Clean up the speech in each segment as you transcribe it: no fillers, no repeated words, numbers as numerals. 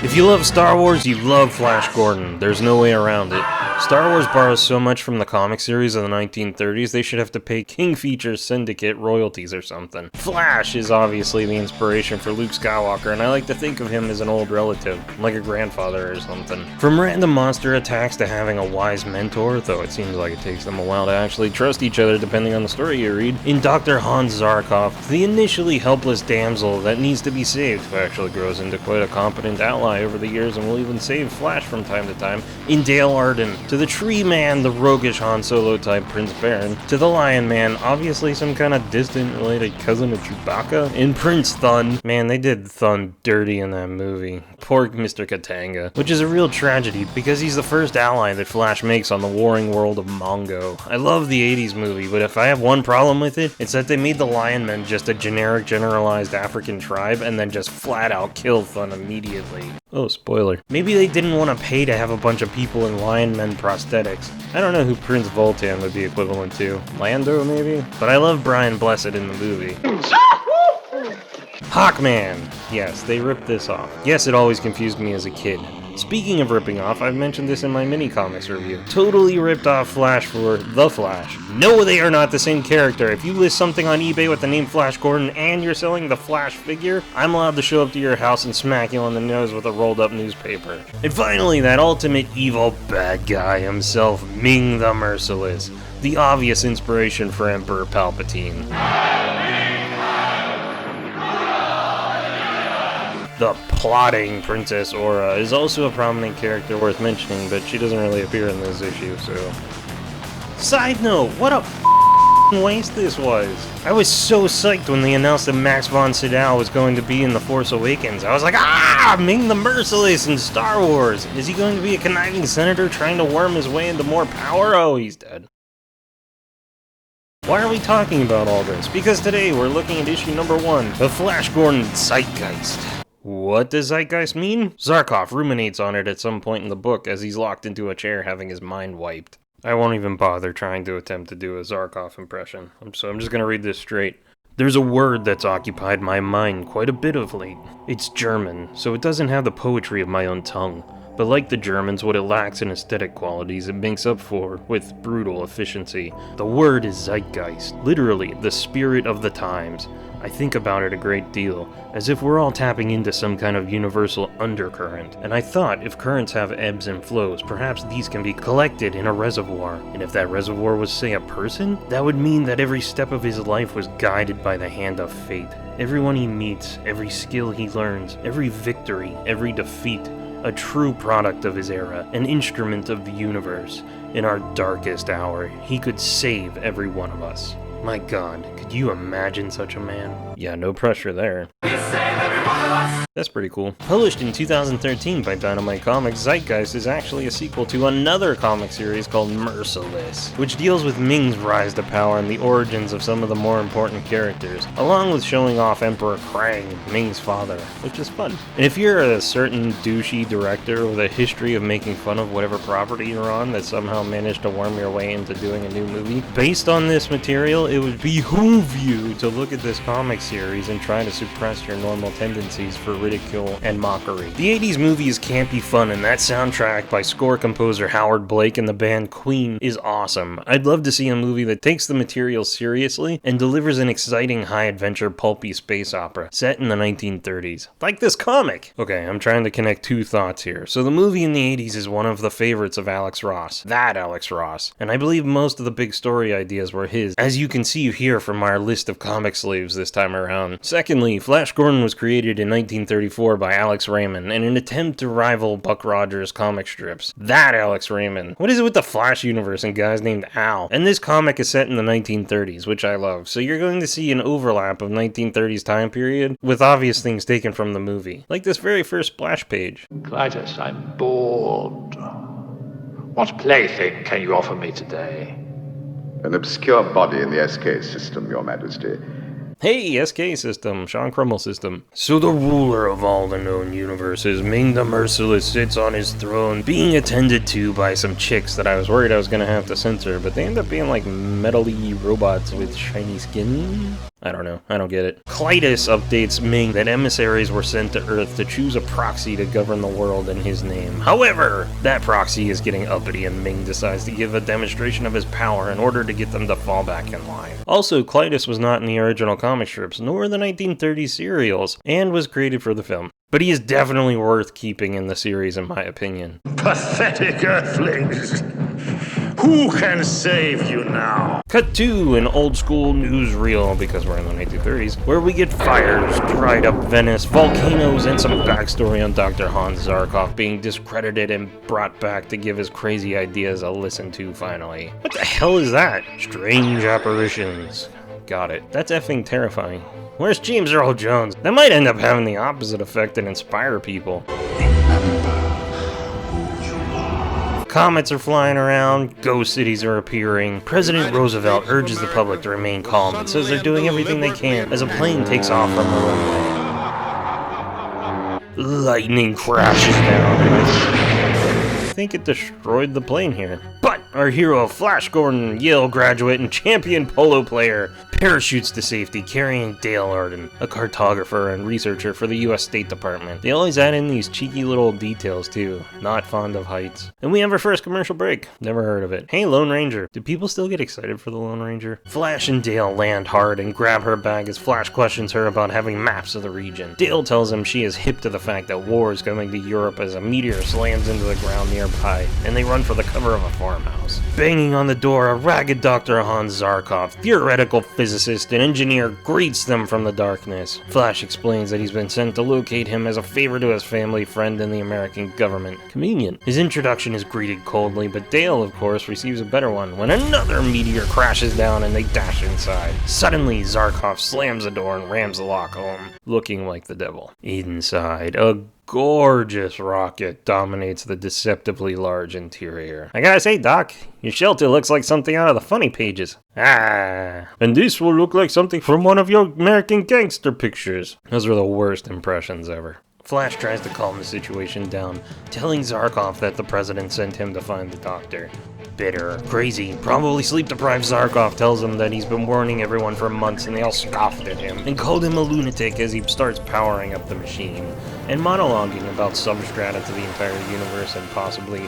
If you love Star Wars, you love Flash Gordon. There's no way around it. Star Wars borrows so much from the comic series of the 1930s, they should have to pay King Features Syndicate royalties or something. Flash is obviously the inspiration for Luke Skywalker, and I like to think of him as an old relative, like a grandfather or something. From random monster attacks to having a wise mentor, though it seems like it takes them a while to actually trust each other depending on the story you read, in Dr. Hans Zarkov, the initially helpless damsel that needs to be saved, who actually grows into quite a competent ally over the years and will even save Flash from time to time, in Dale Arden, to the Tree Man, the roguish Han Solo type Prince Baron, to the Lion Man, obviously some kind of distant related cousin of Chewbacca, in Prince Thun. Man, they did Thun dirty in that movie. Poor Mr. Katanga, which is a real tragedy because he's the first ally that Flash makes on the warring world of Mongo. I love the 80s movie, but if I have one problem with it, it's that they made the Lion Men just a generic generalized African tribe and then just flat out kill Thun immediately. Oh, spoiler. Maybe they didn't want to pay to have a bunch of people in Lion Men prosthetics. I don't know who Prince Voltan would be equivalent to. Lando, maybe? But I love Brian Blessed in the movie. Hawkman! Yes, they ripped this off. Yes, it always confused me as a kid. Speaking of ripping off, I've mentioned this in my mini-comics review. Totally ripped off Flash for The Flash. No, they are not the same character. If you list something on eBay with the name Flash Gordon and you're selling the Flash figure, I'm allowed to show up to your house and smack you on the nose with a rolled-up newspaper. And finally, that ultimate evil bad guy himself, Ming the Merciless. The obvious inspiration for Emperor Palpatine. The plotting Princess Aura is also a prominent character worth mentioning, but she doesn't really appear in this issue, so... Side note, what a waste this was. I was so psyched when they announced that Max von Sydow was going to be in The Force Awakens. I was like, Ming the Merciless in Star Wars! Is he going to be a conniving senator trying to worm his way into more power? Oh, he's dead. Why are we talking about all this? Because today we're looking at issue number 1 of Flash Gordon Zeitgeist. What does Zeitgeist mean? Zarkov ruminates on it at some point in the book as he's locked into a chair having his mind wiped. I won't even bother trying to attempt to do a Zarkov impression, so I'm just gonna read this straight. There's a word that's occupied my mind quite a bit of late. It's German, so it doesn't have the poetry of my own tongue. But like the Germans, what it lacks in aesthetic qualities, it makes up for with brutal efficiency. The word is Zeitgeist, literally the spirit of the times. I think about it a great deal, as if we're all tapping into some kind of universal undercurrent, and I thought if currents have ebbs and flows, perhaps these can be collected in a reservoir, and if that reservoir was, say, a person, that would mean that every step of his life was guided by the hand of fate. Everyone he meets, every skill he learns, every victory, every defeat, a true product of his era, an instrument of the universe. In our darkest hour, he could save every one of us. My God, could you imagine such a man? Yeah, no pressure there. That's pretty cool. Published in 2013 by Dynamite Comics, Zeitgeist is actually a sequel to another comic series called Merciless, which deals with Ming's rise to power and the origins of some of the more important characters, along with showing off Emperor Krang, Ming's father, which is fun. And if you're a certain douchey director with a history of making fun of whatever property you're on that somehow managed to worm your way into doing a new movie, based on this material, it would behoove you to look at this comic series and try to suppress your normal tendencies for ridicule and mockery. The 80s movie is campy fun, and that soundtrack by score composer Howard Blake and the band Queen is awesome. I'd love to see a movie that takes the material seriously and delivers an exciting high-adventure pulpy space opera set in the 1930s. Like this comic! Okay, I'm trying to connect two thoughts here. So the movie in the 80s is one of the favorites of Alex Ross. That Alex Ross. And I believe most of the big story ideas were his, as you can see here from our list of comic slaves this time around. Secondly, Flash Gordon was created in 1934 by Alex Raymond in an attempt to rival Buck Rogers' comic strips. That Alex Raymond. What is it with the Flash universe and guys named Al? And this comic is set in the 1930s, which I love, so you're going to see an overlap of 1930s time period with obvious things taken from the movie, like this very first splash page. Clytus, I'm bored. What plaything can you offer me today? An obscure body in the SK system, Your Majesty. Hey, SK system, Sean Crummell system. So the ruler of all the known universes, Ming the Merciless, sits on his throne, being attended to by some chicks that I was worried I was gonna have to censor, but they end up being like metal-y robots with shiny skin. I don't know. I don't get it. Clytus updates Ming that emissaries were sent to Earth to choose a proxy to govern the world in his name. However, that proxy is getting uppity and Ming decides to give a demonstration of his power in order to get them to fall back in line. Also, Clytus was not in the original comic strips, nor the 1930s serials, and was created for the film. But he is definitely worth keeping in the series in my opinion. Pathetic Earthlings! Who can save you now? Cut to an old school newsreel, because we're in the 1930s, where we get fires, dried up Venice, volcanoes, and some backstory on Dr. Hans Zarkov being discredited and brought back to give his crazy ideas a listen to finally. What the hell is that? Strange apparitions. Got it. That's effing terrifying. Where's James Earl Jones? That might end up having the opposite effect and inspire people. Comets are flying around, ghost cities are appearing. President Roosevelt urges the public to remain calm and says they're doing everything they can as a plane takes off from the runway. Lightning crashes down, and I think it destroyed the plane here. But our hero, Flash Gordon, Yale graduate and champion polo player, parachutes to safety carrying Dale Arden, a cartographer and researcher for the US State Department. They always add in these cheeky little details too, not fond of heights. And we have our first commercial break. Never heard of it. Hey, Lone Ranger. Do people still get excited for the Lone Ranger? Flash and Dale land hard and grab her bag as Flash questions her about having maps of the region. Dale tells him she is hip to the fact that war is coming to Europe as a meteor slams into the ground nearby, and they run for the cover of a farmhouse. Banging on the door, a ragged Dr. Hans Zarkov, theoretical physicist and engineer, greets them from the darkness. Flash explains that he's been sent to locate him as a favor to his family, friend, and the American government. Convenient. His introduction is greeted coldly, but Dale, of course, receives a better one when another meteor crashes down and they dash inside. Suddenly, Zarkov slams the door and rams the lock home, looking like the devil. Inside, a gorgeous rocket dominates the deceptively large interior. I gotta say, Doc, your shelter looks like something out of the funny pages. Ah, and this will look like something from one of your American gangster pictures. Those are the worst impressions ever. Flash tries to calm the situation down, telling Zarkov that the president sent him to find the doctor. Bitter, crazy, probably sleep-deprived Zarkov tells him that he's been warning everyone for months and they all scoffed at him and called him a lunatic as he starts powering up the machine and monologuing about substrata to the entire universe and possibly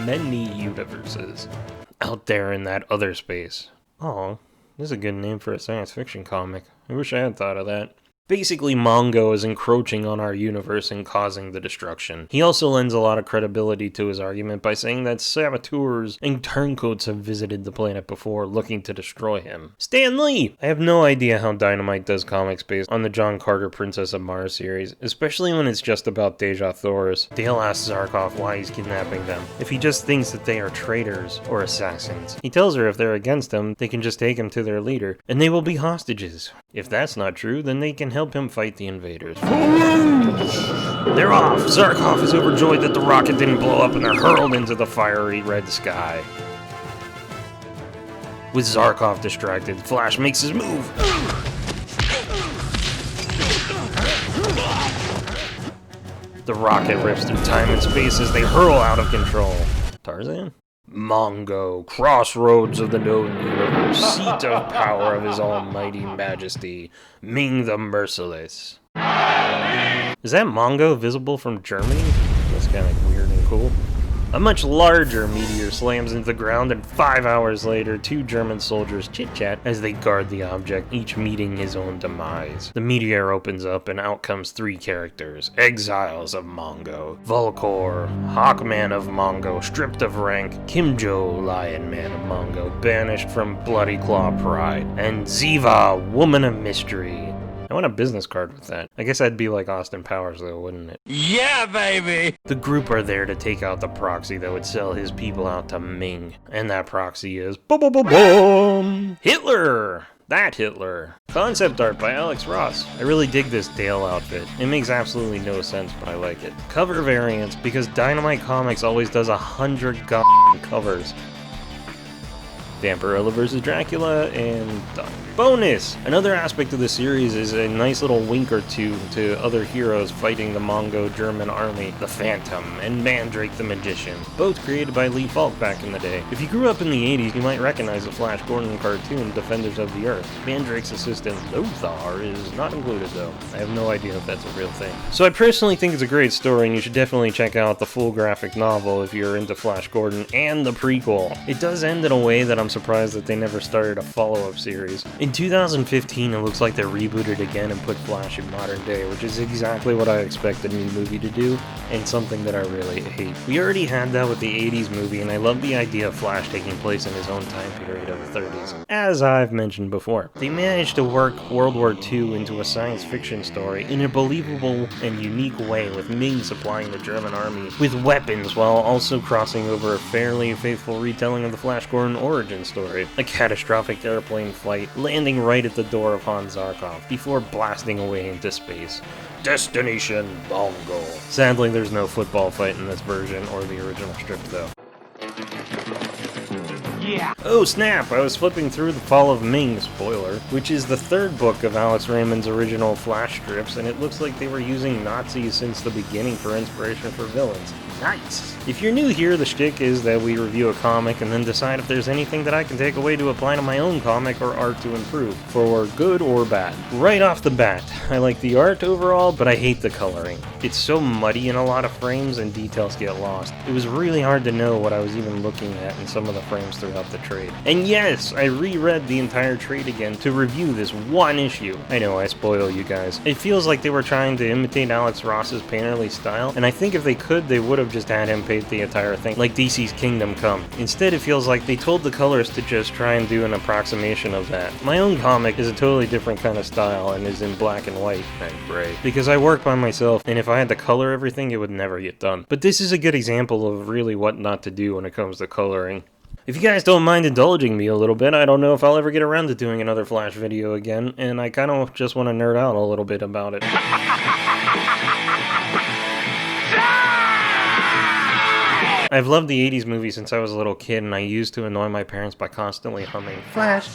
many universes out there in that other space. Oh, this is a good name for a science fiction comic. I wish I had thought of that. Basically, Mongo is encroaching on our universe and causing the destruction. He also lends a lot of credibility to his argument by saying that saboteurs and turncoats have visited the planet before looking to destroy him. Stan Lee! I have no idea how Dynamite does comics based on the John Carter Princess of Mars series, especially when it's just about Deja Thors. Dale asks Zarkov why he's kidnapping them, if he just thinks that they are traitors or assassins. He tells her if they're against him, they can just take him to their leader, and they will be hostages. If that's not true, then they can help him fight the invaders. They're off! Zarkov is overjoyed that the rocket didn't blow up and they're hurled into the fiery red sky. With Zarkov distracted, Flash makes his move. The rocket rips through time and space as they hurl out of control. Tarzan? Mongo, crossroads of the known universe, seat of power of his almighty majesty, Ming the Merciless. Is that Mongo visible from Germany? That's kind of weird and cool. A much larger meteor slams into the ground, and 5 hours later, 2 German soldiers chit-chat as they guard the object, each meeting his own demise. The meteor opens up, and out comes 3 characters. Exiles of Mongo. Volkor, Hawkman of Mongo, stripped of rank. Kimjo, Lion Man of Mongo, banished from Bloody Claw Pride. And Ziva, Woman of Mystery. I want a business card with that. I guess that'd be like Austin Powers though, wouldn't it? Yeah, baby! The group are there to take out the proxy that would sell his people out to Ming. And that proxy is boom! Hitler! That Hitler. Concept art by Alex Ross. I really dig this Dale outfit. It makes absolutely no sense, but I like it. Cover variants, because Dynamite Comics always does 100 covers. Vampirella vs. Dracula, and done. Bonus! Another aspect of the series is a nice little wink or two to other heroes fighting the Mongo-German army, the Phantom, and Mandrake the Magician, both created by Lee Falk back in the day. If you grew up in the 80s, you might recognize the Flash Gordon cartoon, Defenders of the Earth. Mandrake's assistant, Lothar, is not included though. I have no idea if that's a real thing. So I personally think it's a great story, and you should definitely check out the full graphic novel if you're into Flash Gordon, and the prequel. It does end in a way that I'm surprised that they never started a follow-up series. In 2015, it looks like they rebooted again and put Flash in modern day, which is exactly what I expect a new movie to do, and something that I really hate. We already had that with the 80s movie, and I love the idea of Flash taking place in his own time period of the 30s, as I've mentioned before. They managed to work World War II into a science fiction story in a believable and unique way, with Ming supplying the German army with weapons while also crossing over a fairly faithful retelling of the Flash Gordon origin story. A catastrophic airplane flight, landing right at the door of Han Zarkov, before blasting away into space. Destination Bongo. Sadly, there's no football fight in this version, or the original strip though. Yeah. Oh snap, I was flipping through The Fall of Ming, spoiler, which is the third book of Alex Raymond's original Flash strips, and it looks like they were using Nazis since the beginning for inspiration for villains. Nice! If you're new here, the shtick is that we review a comic and then decide if there's anything that I can take away to apply to my own comic or art to improve, for good or bad. Right off the bat, I like the art overall, but I hate the coloring. It's so muddy in a lot of frames and details get lost. It was really hard to know what I was even looking at in some of the frames throughout the trade. And yes, I reread the entire trade again to review this one issue. I know, I spoil you guys. It feels like they were trying to imitate Alex Ross's painterly style, and I think if they could, they would have just had him paint the entire thing, like DC's Kingdom Come. Instead, it feels like they told the colorist to just try and do an approximation of that. My own comic is a totally different kind of style and is in black and white and gray, because I work by myself, and if I had to color everything, it would never get done. But this is a good example of really what not to do when it comes to coloring. If you guys don't mind indulging me a little bit, I don't know if I'll ever get around to doing another Flash video again, and I kind of just want to nerd out a little bit about it. I've loved the 80s movies since I was a little kid, and I used to annoy my parents by constantly humming Flash.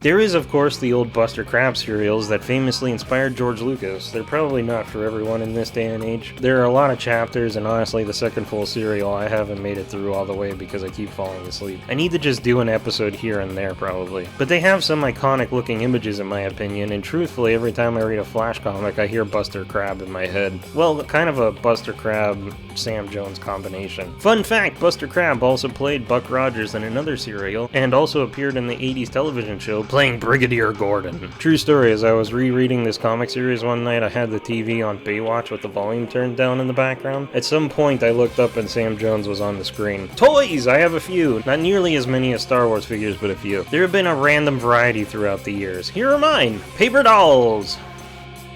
There is, of course, the old Buster Crabbe serials that famously inspired George Lucas. They're probably not for everyone in this day and age. There are a lot of chapters, and honestly, the second full serial I haven't made it through all the way because I keep falling asleep. I need to just do an episode here and there, probably. But they have some iconic looking images in my opinion, and truthfully, every time I read a Flash comic, I hear Buster Crabbe in my head. Well, kind of a Buster Crabbe, Sam Jones combination. Fun fact, Buster Crabbe also played Buck Rogers in another serial, and also appeared in the 80s television show playing Brigadier Gordon. True story, as I was rereading this comic series one night, I had the TV on Baywatch with the volume turned down in the background. At some point, I looked up and Sam Jones was on the screen. Toys! I have a few. Not nearly as many as Star Wars figures, but a few. There have been a random variety throughout the years. Here are mine! Paper dolls!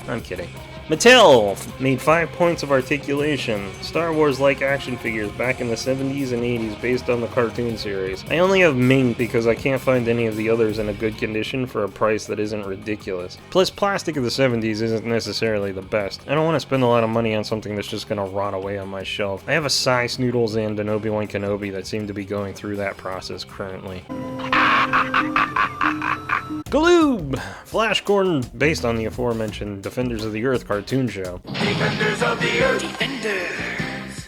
I'm kidding. Mattel made 5 points of articulation, Star Wars-like action figures back in the 70s and 80s based on the cartoon series. I only have Ming because I can't find any of the others in a good condition for a price that isn't ridiculous. Plus, plastic of the 70s isn't necessarily the best. I don't want to spend a lot of money on something that's just gonna rot away on my shelf. I have a Cy Snoodles and an Obi-Wan Kenobi that seem to be going through that process currently. Galoob! Flash Gordon, based on the aforementioned Defenders of the Earth cartoon show. Defenders of the Earth! Defenders!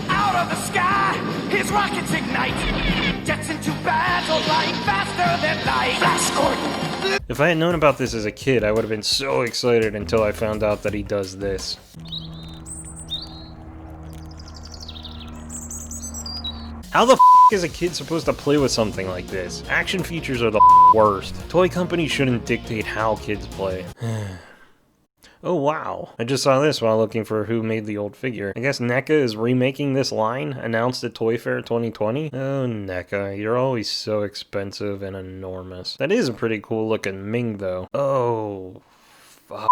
Out of the sky, his rockets ignite! Jets into battle, flying faster than light! Flash Gordon! If I had known about this as a kid, I would have been so excited until I found out that he does this. How the f is a kid supposed to play with something like this? Action features are the worst. Toy companies shouldn't dictate how kids play. Oh wow, I just saw this while looking for who made the old figure. I guess NECA is remaking this line, announced at Toy Fair 2020? Oh NECA, you're always so expensive and enormous. That is a pretty cool looking Ming though. Oh, fuck.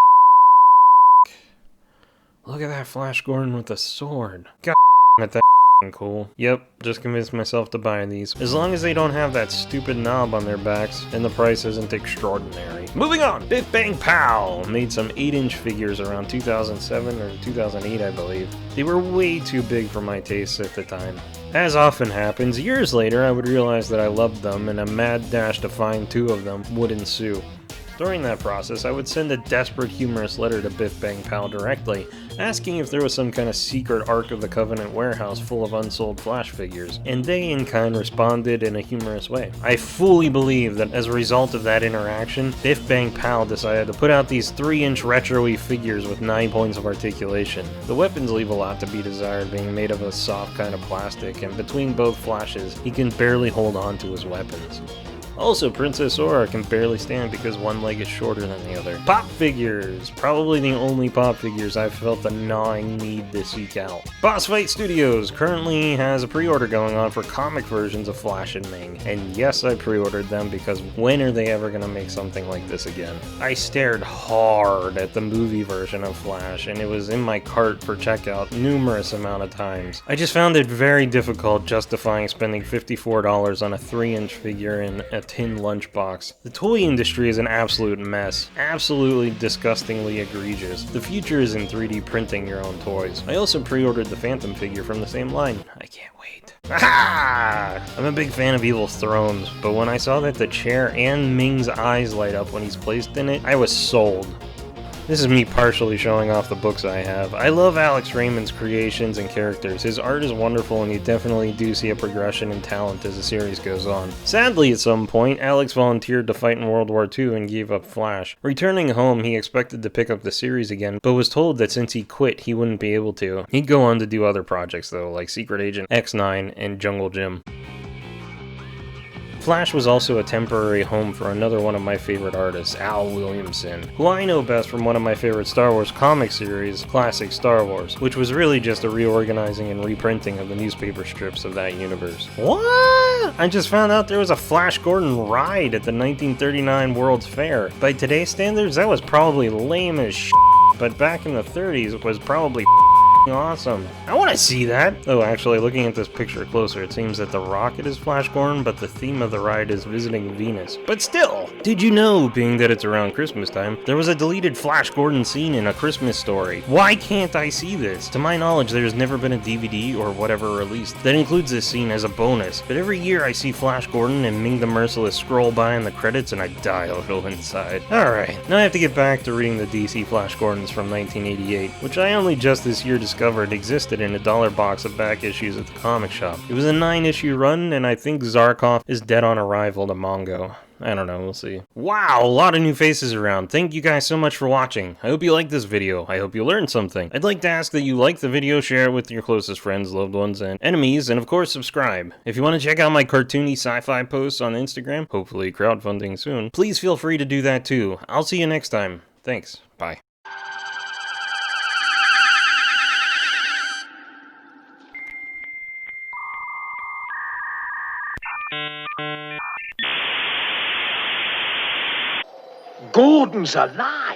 Look at that Flash Gordon with a sword. God at that cool. Yep, just convinced myself to buy these. As long as they don't have that stupid knob on their backs, and the price isn't extraordinary. Moving on! Biff Bang Pow made some 8-inch figures around 2007 or 2008, I believe. They were way too big for my tastes at the time. As often happens, years later I would realize that I loved them, and a mad dash to find 2 of them would ensue. During that process, I would send a desperate, humorous letter to Biff Bang Pow directly, asking if there was some kind of secret Ark of the Covenant warehouse full of unsold Flash figures, and they in kind responded in a humorous way. I fully believe that as a result of that interaction, Biff Bang Pow decided to put out these 3-inch retro-y figures with 9 points of articulation. The weapons leave a lot to be desired, being made of a soft kind of plastic, and between both Flashes, he can barely hold on to his weapons. Also, Princess Aura can barely stand because one leg is shorter than the other. Pop figures! Probably the only pop figures I've felt a gnawing need to seek out. Boss Fight Studios currently has a pre-order going on for comic versions of Flash and Ming, and yes, I pre-ordered them because when are they ever gonna make something like this again? I stared hard at the movie version of Flash, and it was in my cart for checkout numerous amount of times. I just found it very difficult justifying spending $54 on a 3-inch figure in a tin lunchbox. The toy industry is an absolute mess. Absolutely disgustingly egregious. The future is in 3D printing your own toys. I also pre-ordered the Phantom figure from the same line. I can't wait. Aha! I'm a big fan of Evil's Thrones, but when I saw that the chair and Ming's eyes light up when he's placed in it, I was sold. This is me partially showing off the books I have. I love Alex Raymond's creations and characters. His art is wonderful, and you definitely do see a progression in talent as the series goes on. Sadly, at some point, Alex volunteered to fight in World War II and gave up Flash. Returning home, he expected to pick up the series again, but was told that since he quit, he wouldn't be able to. He'd go on to do other projects though, like Secret Agent X9 and Jungle Jim. Flash was also a temporary home for another one of my favorite artists, Al Williamson, who I know best from one of my favorite Star Wars comic series, Classic Star Wars, which was really just a reorganizing and reprinting of the newspaper strips of that universe. What? I just found out there was a Flash Gordon ride at the 1939 World's Fair. By today's standards, that was probably lame as shit, but back in the 30s it was probably awesome. I want to see that! Oh, actually, looking at this picture closer, it seems that the rocket is Flash Gordon, but the theme of the ride is visiting Venus. But still! Did you know, being that it's around Christmas time, there was a deleted Flash Gordon scene in A Christmas Story? Why can't I see this? To my knowledge, there's never been a DVD or whatever released that includes this scene as a bonus, but every year I see Flash Gordon and Ming the Merciless scroll by in the credits and I die a little inside. Alright, now I have to get back to reading the DC Flash Gordons from 1988, which I only just this year discovered existed in a $1 box of back issues at the comic shop. It was a 9-issue run, and I think Zarkov is dead on arrival to Mongo. I don't know, we'll see. Wow, a lot of new faces around. Thank you guys so much for watching. I hope you liked this video. I hope you learned something. I'd like to ask that you like the video, share it with your closest friends, loved ones, and enemies, and of course subscribe. If you want to check out my cartoony sci-fi posts on Instagram, hopefully crowdfunding soon, please feel free to do that too. I'll see you next time. Thanks. Bye. Gordon's alive!